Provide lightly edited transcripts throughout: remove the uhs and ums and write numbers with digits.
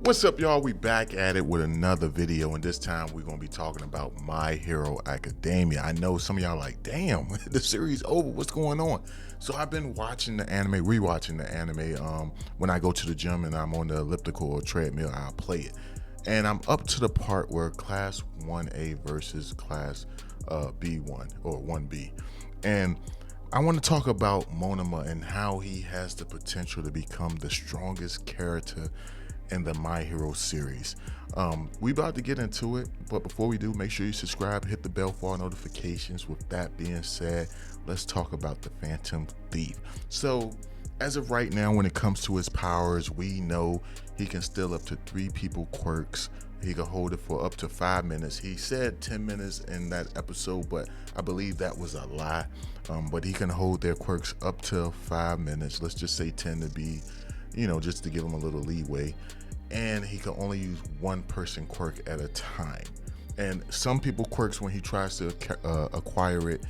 What's up, y'all? We back at it with another video, and this time we're gonna be talking about My Hero Academia. I know some of y'all like, damn, the series over. What's going on? So I've been watching the anime, rewatching the anime. When I go to the gym and I'm on the elliptical or treadmill, I'll play it, and I'm up to the part where Class 1A versus Class B1 or 1B, and I want to talk about Monoma and how he has the potential to become the strongest character in the My Hero series. We about to get into it, but before we do, make sure you subscribe, hit the bell for all notifications. With that being said, let's talk about the Phantom Thief. So, as of right now, when it comes to his powers, we know he can steal up to 3 people quirks. He can hold it for up to 5 minutes. He said 10 minutes in that episode, but I believe that was a lie. But he can hold their quirks up to 5 minutes. Let's just say 10 to be, just to give him a little leeway. And he can only use one person quirk at a time. And some people quirks, when he tries to acquire it,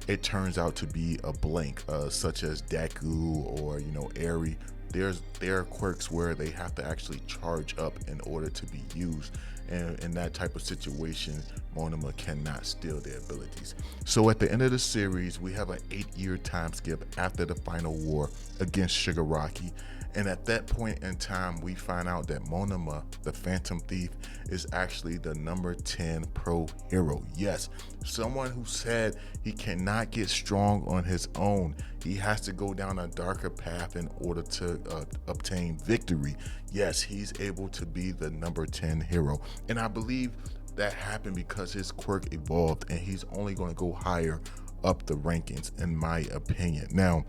it turns out to be a blank, such as Deku or Eri. There are quirks where they have to actually charge up in order to be used, and in that type of situation, Monoma cannot steal their abilities. So at the end of the series, we have an 8-year time skip after the final war against Shigaraki. And at that point in time, we find out that Monoma, the Phantom Thief, is actually the number 10 pro hero. Yes, someone who said he cannot get strong on his own. He has to go down a darker path in order to obtain victory. Yes, he's able to be the number 10 hero. And I believe that happened because his quirk evolved, and he's only going to go higher up the rankings, in my opinion. Now,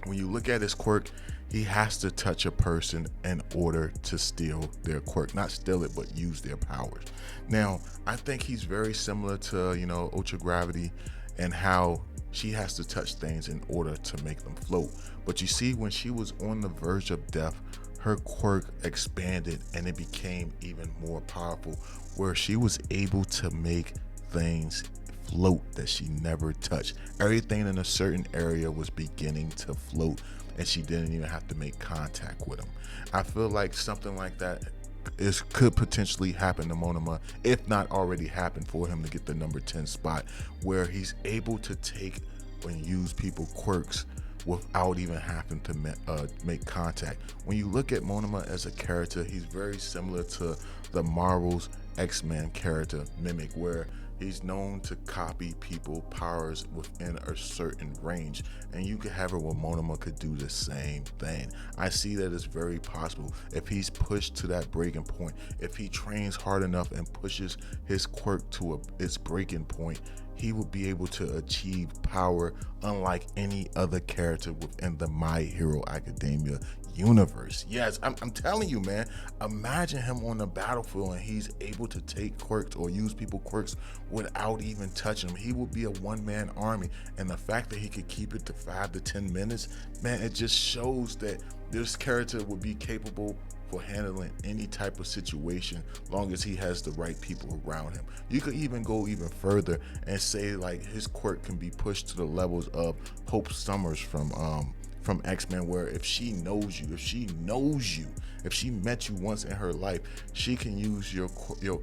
when you look at his quirk, he has to touch a person in order to steal their quirk. Not steal it, but use their powers. Now, I think he's very similar to, Ultra Gravity, and how she has to touch things in order to make them float. But you see, when she was on the verge of death, her quirk expanded and it became even more powerful, where she was able to make things float that she never touched. Everything in a certain area was beginning to float, and she didn't even have to make contact with them. I feel like something like that could potentially happen to Monoma, if not already happened, for him to get the number 10 spot, where he's able to take and use people quirks without even having to make contact. When you look at Monoma as a character, he's very similar to the Marvel's X-Men character Mimic, where he's known to copy people powers within a certain range, and you could have it where Monoma could do the same thing. I see that it's very possible if he's pushed to that breaking point. If he trains hard enough and pushes his quirk to its breaking point, he will be able to achieve power unlike any other character within the My Hero Academia universe. Yes, I'm telling you, man, imagine him on the battlefield and he's able to take quirks or use people quirks without even touching them. He will be a one-man army, and the fact that he could keep it to 5 to 10 minutes, man, it just shows that this character would be capable for handling any type of situation, long as he has the right people around him. You could even go even further and say, like, his quirk can be pushed to the levels of Hope Summers from X-Men, where if she knows you, if she met you once in her life, she can use your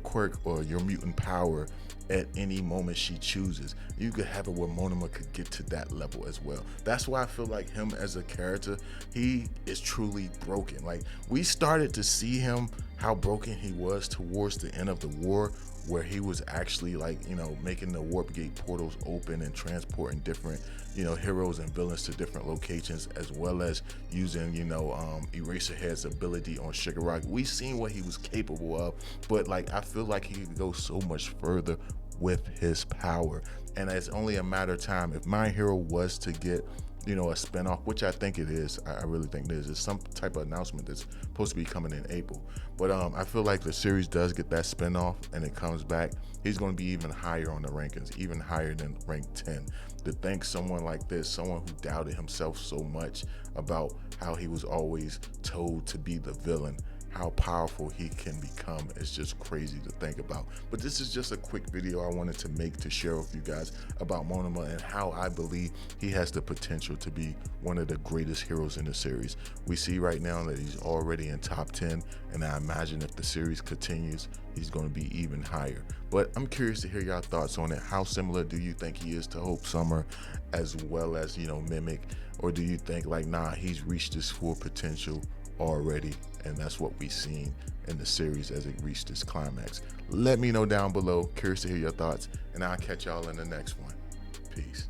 quirk or your mutant power at any moment she chooses. You could have it where Monoma could get to that level as well. That's why I feel like him as a character, he is truly broken. Like, we started to see him, how broken he was towards the end of the war, where he was actually, like, making the warp gate portals open and transporting different, heroes and villains to different locations, as well as using, Eraserhead's ability on Shigaraki. We seen what he was capable of, but, like, I feel like he could go so much further with his power. And it's only a matter of time. If My Hero was to get, a spinoff, which I think it is, I really think it is. It's some type of announcement that's supposed to be coming in April. But I feel like the series does get that spinoff and it comes back, he's going to be even higher on the rankings, even higher than rank 10. To think someone like this, someone who doubted himself so much about how he was always told to be the villain, how powerful he can become is just crazy to think about. But this is just a quick video I wanted to make to share with you guys about Monoma and how I believe he has the potential to be one of the greatest heroes in the series. We see right now that he's already in top 10, and I imagine if the series continues, he's going to be even higher. But I'm curious to hear your thoughts on it. How similar do you think he is to Hope Summer, as well as, you know, Mimic? Or do you think like, nah, he's reached his full potential already, and that's what we've seen in the series as it reached its climax? Let me know down below. Curious to hear your thoughts, and I'll catch y'all in the next one. Peace.